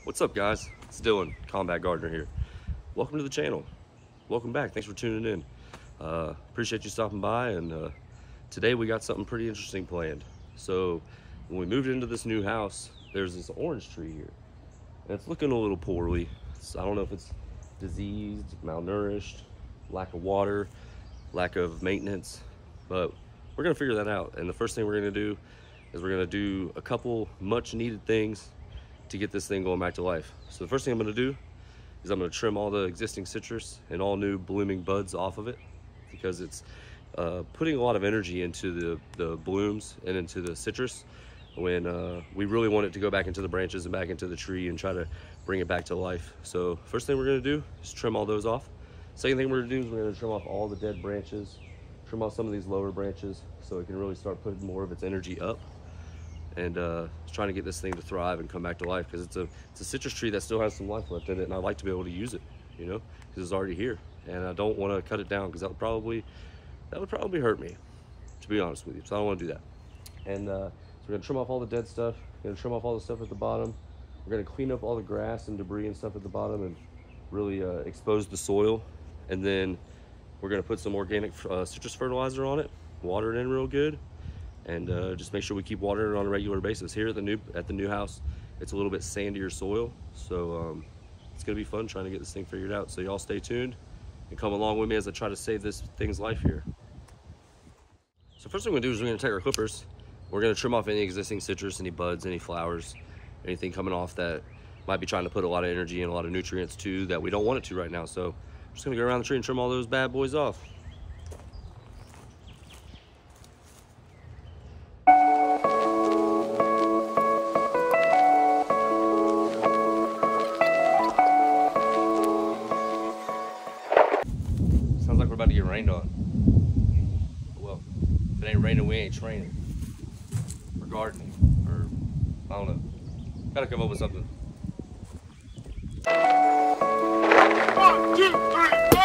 What's up, guys? It's Dylan, Combat Gardener here. Welcome to the channel. Welcome back. Thanks for tuning in. Appreciate you stopping by, and today we got something pretty interesting planned. So when we moved into this new house, there's this orange tree here, and it's looking a little poorly. I don't know if it's diseased, malnourished, lack of water, lack of maintenance, but we're gonna figure that out. And the first thing we're gonna do is we're gonna do a couple much needed things to get this thing going back to life. So the first thing I'm gonna do is I'm gonna trim all the existing citrus and all new blooming buds off of it, because it's putting a lot of energy into the blooms and into the citrus when we really want it to go back into the branches and back into the tree and try to bring it back to life. So first thing we're gonna do is trim all those off. Second thing we're gonna do is we're gonna trim off all the dead branches, trim off some of these lower branches so it can really start putting more of its energy up, and trying to get this thing to thrive and come back to life, because it's a citrus tree that still has some life left in it, and I like to be able to use it, you know, because it's already here, and I don't want to cut it down, because that would probably hurt me, to be honest with you. So I don't want to do that. And so we're gonna trim off all the dead stuff. We're gonna trim off all the stuff at the bottom. We're gonna clean up all the grass and debris and stuff at the bottom and really expose the soil. And then we're gonna put some organic citrus fertilizer on it, water it in real good, and just make sure we keep watering it on a regular basis. Here at the new house, it's a little bit sandier soil, so it's gonna be fun trying to get this thing figured out. So y'all stay tuned and come along with me as I try to save this thing's life here. So first thing we're gonna do is we're gonna take our clippers. We're gonna trim off any existing citrus, any buds, any flowers, anything coming off that might be trying to put a lot of energy and a lot of nutrients to that we don't want it to right now. So I'm just gonna go around the tree and trim all those bad boys off. Sounds like we're about to get rained on. Well, if it ain't raining, we ain't training. Or gardening, or I don't know. Gotta come up with something. 1, 2, 3, go!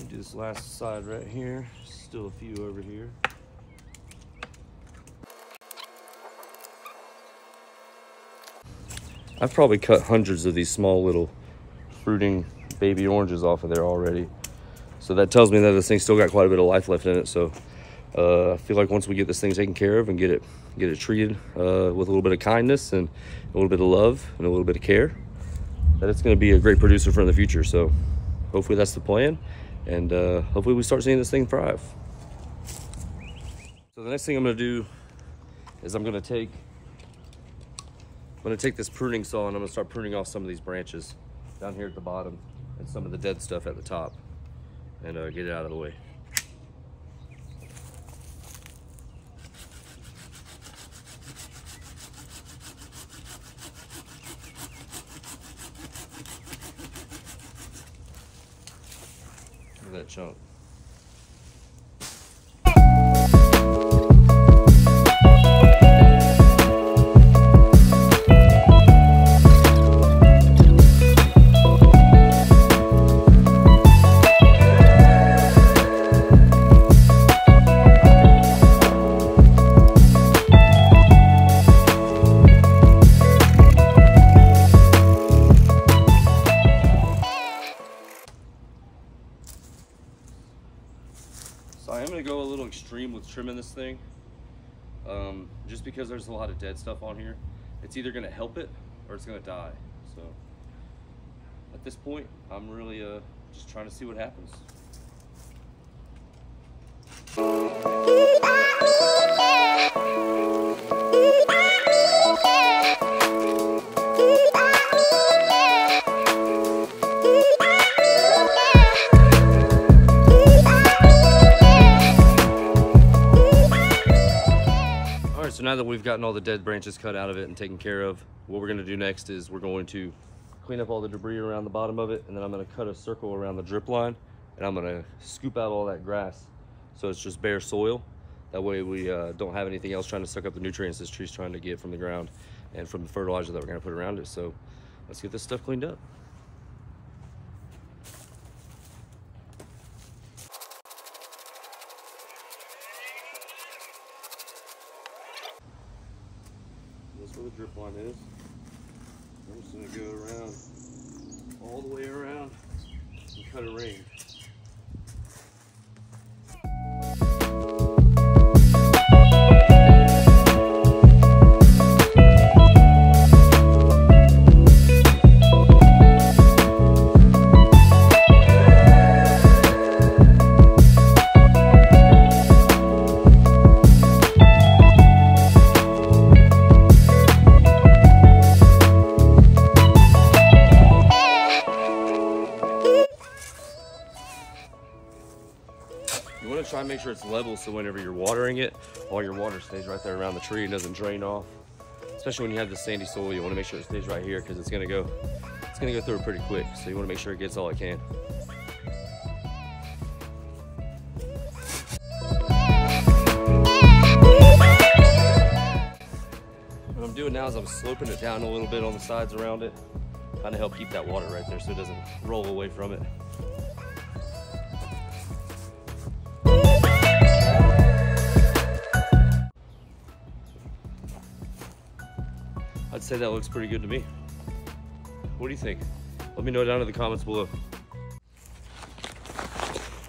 Do this last side right here. Still a few over here. I've probably cut hundreds of these small little fruiting baby oranges off of there already. So that tells me that this thing's still got quite a bit of life left in it. So I feel like once we get this thing taken care of and get it treated with a little bit of kindness and a little bit of love and a little bit of care, that it's going to be a great producer for in the future. So hopefully that's the plan. And hopefully we start seeing this thing thrive. So the next thing I'm gonna do is I'm gonna take this pruning saw and I'm gonna start pruning off some of these branches down here at the bottom and some of the dead stuff at the top, and get it out of the way. That chunk. So I am going to go a little extreme with trimming this thing, just because there's a lot of dead stuff on here. It's either going to help it or it's going to die. So at this point, I'm really just trying to see what happens. now that we've gotten all the dead branches cut out of it and taken care of, what we're gonna do next is we're going to clean up all the debris around the bottom of it, and then I'm gonna cut a circle around the drip line, and I'm gonna scoop out all that grass so it's just bare soil. That way we don't have anything else trying to suck up the nutrients this tree's trying to get from the ground and from the fertilizer that we're gonna put around it. So let's get this stuff cleaned up. This is where the drip line is. I'm just gonna go around, all the way around, and cut a ring. You want to try and make sure it's level so whenever you're watering it, all your water stays right there around the tree and doesn't drain off. Especially when you have the sandy soil, you want to make sure it stays right here because it's gonna go through it pretty quick. So you want to make sure it gets all it can. What I'm doing now is I'm sloping it down a little bit on the sides around it, trying to help keep that water right there so it doesn't roll away from it. I'd say that looks pretty good to me. What do you think? Let me know down in the comments below.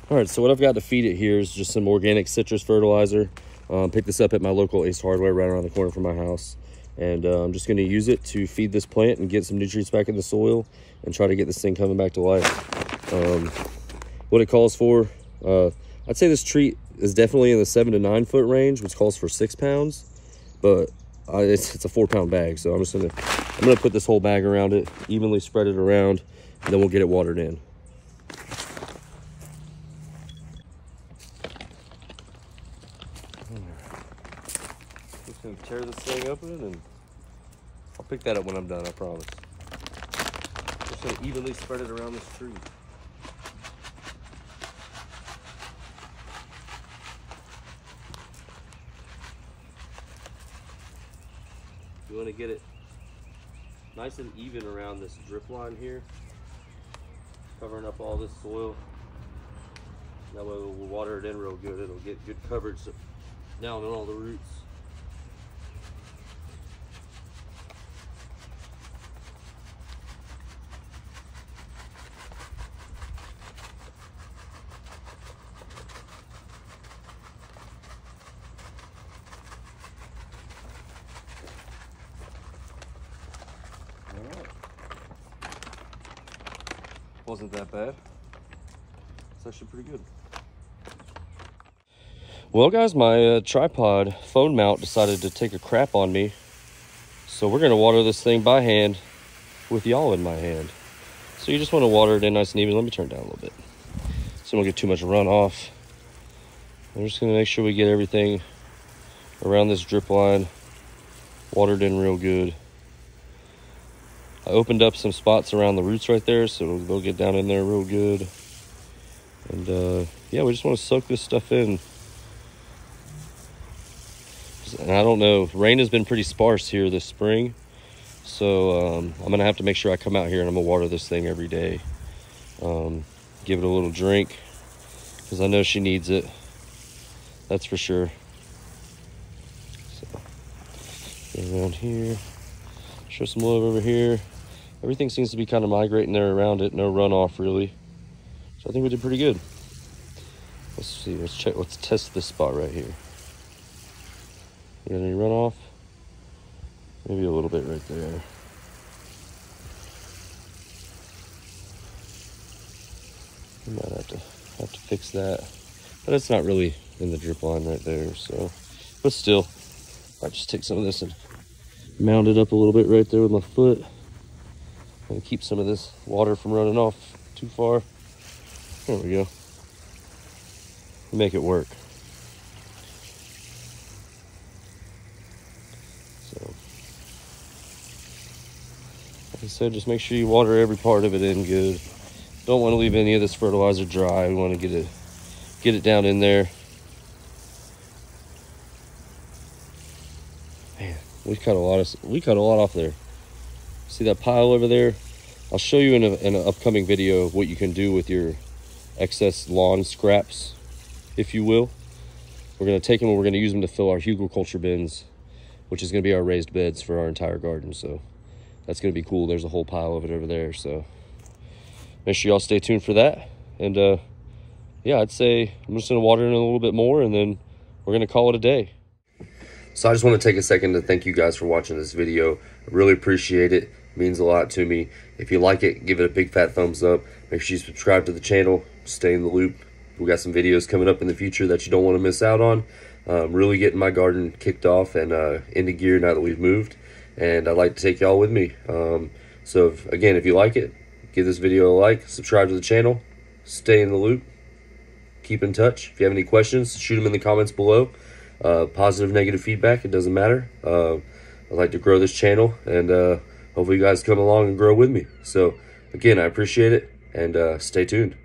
All right, so what I've got to feed it here is just some organic citrus fertilizer. Pick this up at my local Ace Hardware right around the corner from my house. And I'm just gonna use it to feed this plant and get some nutrients back in the soil and try to get this thing coming back to life. What it calls for, I'd say this tree is definitely in the 7 to 9 foot range, which calls for 6 pounds, but it's a 4-pound bag. So I'm gonna put this whole bag around it, evenly spread it around, and then we'll get it watered in. Just gonna tear this thing open, and I'll pick that up when I'm done, I promise. Just gonna evenly spread it around this tree. You want to get it nice and even around this drip line here, covering up all this soil. That way we'll water it in real good. It'll get good coverage down on all the roots. Wasn't that bad. It's actually pretty good. Well guys, my tripod phone mount decided to take a crap on me. So we're gonna water this thing by hand with y'all in my hand. So you just wanna water it in nice and even. Let me turn it down a little bit so we don't get too much runoff. I'm just gonna make sure we get everything around this drip line watered in real good. I opened up some spots around the roots right there, so they'll get down in there real good. And yeah, we just want to soak this stuff in. And I don't know, rain has been pretty sparse here this spring, so I'm gonna have to make sure I come out here and I'm gonna water this thing every day. Give it a little drink, because I know she needs it. That's for sure. So, go around here, show some love over here. Everything seems to be kind of migrating there around it. No runoff really. So I think we did pretty good. Let's see, let's check, let's test this spot right here. Got any runoff? Maybe a little bit right there. We might have to fix that. But it's not really in the drip line right there, so. But still, I'll just take some of this and mount it up a little bit right there with my foot. And keep some of this water from running off too far. There we go. Make it work. I said, just make sure you water every part of it in good. Don't want to leave any of this fertilizer dry. We want to get it down in there. Man, we cut a lot off there. See that pile over there? I'll show you in an upcoming video what you can do with your excess lawn scraps, if you will. We're going to take them and we're going to use them to fill our hugelkultur bins, which is going to be our raised beds for our entire garden. So that's going to be cool. There's a whole pile of it over there. So make sure y'all stay tuned for that. And yeah, I'd say I'm just going to water in a little bit more, and then we're going to call it a day. So I just want to take a second to thank you guys for watching this video. I really appreciate it. It means a lot to me. If you like it, give it a big fat thumbs up. Make sure you subscribe to the channel. Stay in the loop. We got some videos coming up in the future that you don't want to miss out on. Really getting my garden kicked off and into gear now that we've moved. And I'd like to take y'all with me. So again, if you like it, give this video a like, subscribe to the channel, stay in the loop, keep in touch. If you have any questions, shoot them in the comments below. Positive, negative feedback, it doesn't matter. I'd like to grow this channel, and hopefully you guys come along and grow with me. So again, I appreciate it, and stay tuned.